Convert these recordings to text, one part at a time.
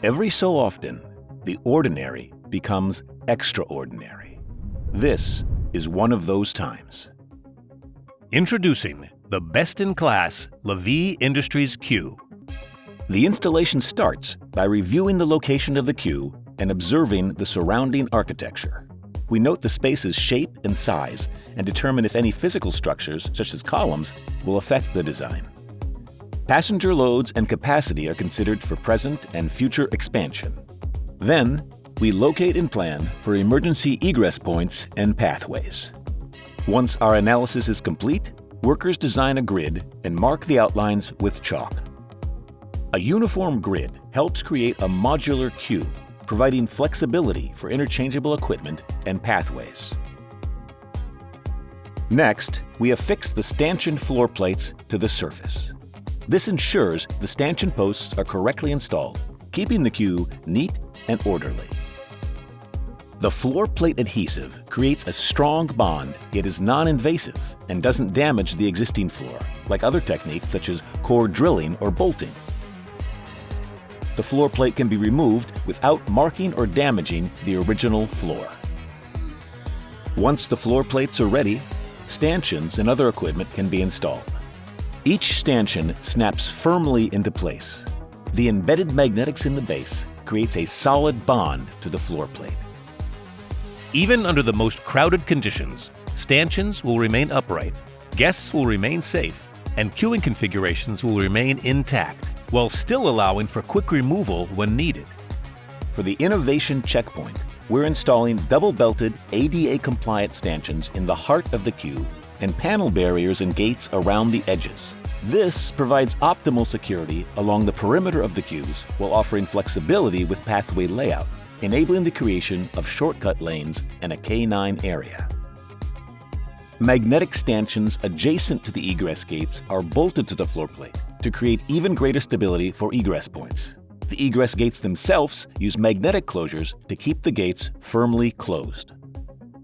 Every so often, the ordinary becomes extraordinary. This is one of those times. Introducing the best-in-class Lavi Industries queue. The installation starts by reviewing the location of the queue and observing the surrounding architecture. We note the space's shape and size and determine if any physical structures, such as columns, will affect the design. Passenger loads and capacity are considered for present and future expansion. Then, we locate and plan for emergency egress points and pathways. Once our analysis is complete, workers design a grid and mark the outlines with chalk. A uniform grid helps create a modular queue, providing flexibility for interchangeable equipment and pathways. Next, we affix the stanchion floor plates to the surface. This ensures the stanchion posts are correctly installed, keeping the queue neat and orderly. The floor plate adhesive creates a strong bond, yet is non-invasive and doesn't damage the existing floor, like other techniques such as core drilling or bolting. The floor plate can be removed without marking or damaging the original floor. Once the floor plates are ready, stanchions and other equipment can be installed. Each stanchion snaps firmly into place. The embedded magnetics in the base creates a solid bond to the floor plate. Even under the most crowded conditions, stanchions will remain upright, guests will remain safe, and queuing configurations will remain intact, while still allowing for quick removal when needed. For the Innovation Checkpoint, we're installing double-belted ADA-compliant stanchions in the heart of the queue and panel barriers and gates around the edges. This provides optimal security along the perimeter of the queues while offering flexibility with pathway layout, enabling the creation of shortcut lanes and a K9 area. Magnetic stanchions adjacent to the egress gates are bolted to the floor plate to create even greater stability for egress points. The egress gates themselves use magnetic closures to keep the gates firmly closed.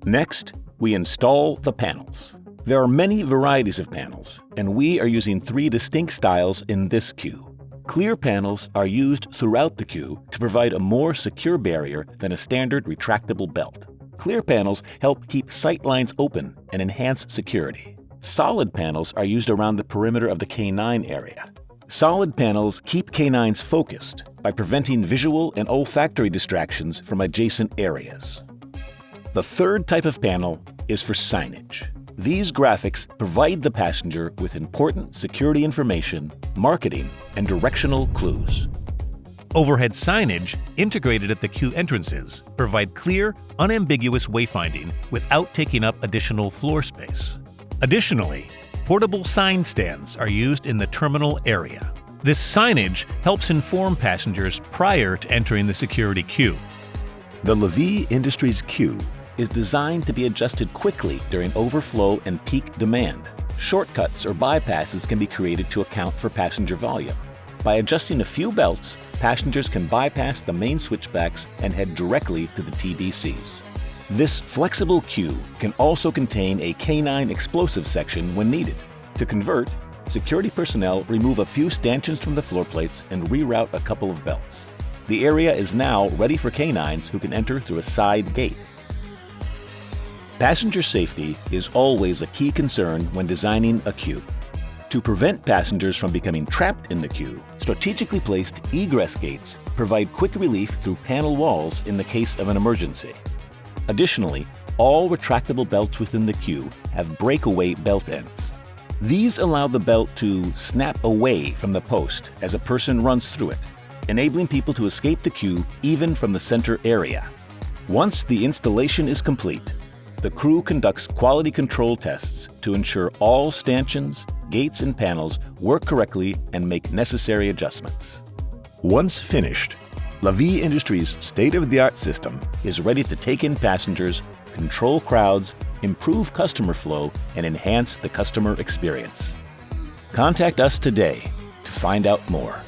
Next, we install the panels. There are many varieties of panels, and we are using 3 distinct styles in this queue. Clear panels are used throughout the queue to provide a more secure barrier than a standard retractable belt. Clear panels help keep sight lines open and enhance security. Solid panels are used around the perimeter of the K9 area. Solid panels keep K9s focused by preventing visual and olfactory distractions from adjacent areas. The third type of panel is for signage. These graphics provide the passenger with important security information, marketing, and directional clues. Overhead signage, integrated at the queue entrances, provide clear, unambiguous wayfinding without taking up additional floor space. Additionally, portable sign stands are used in the terminal area. This signage helps inform passengers prior to entering the security queue. The Lavi Industries queue is designed to be adjusted quickly during overflow and peak demand. Shortcuts or bypasses can be created to account for passenger volume. By adjusting a few belts, passengers can bypass the main switchbacks and head directly to the TDCs. This flexible queue can also contain a K9 explosive section when needed. To convert, security personnel remove a few stanchions from the floor plates and reroute a couple of belts. The area is now ready for K9s who can enter through a side gate. Passenger safety is always a key concern when designing a queue. To prevent passengers from becoming trapped in the queue, strategically placed egress gates provide quick relief through panel walls in the case of an emergency. Additionally, all retractable belts within the queue have breakaway belt ends. These allow the belt to snap away from the post as a person runs through it, enabling people to escape the queue even from the center area. Once the installation is complete, the crew conducts quality control tests to ensure all stanchions, gates, and panels work correctly and make necessary adjustments. Once finished, Lavi Industries' state-of-the-art system is ready to take in passengers, control crowds, improve customer flow, and enhance the customer experience. Contact us today to find out more.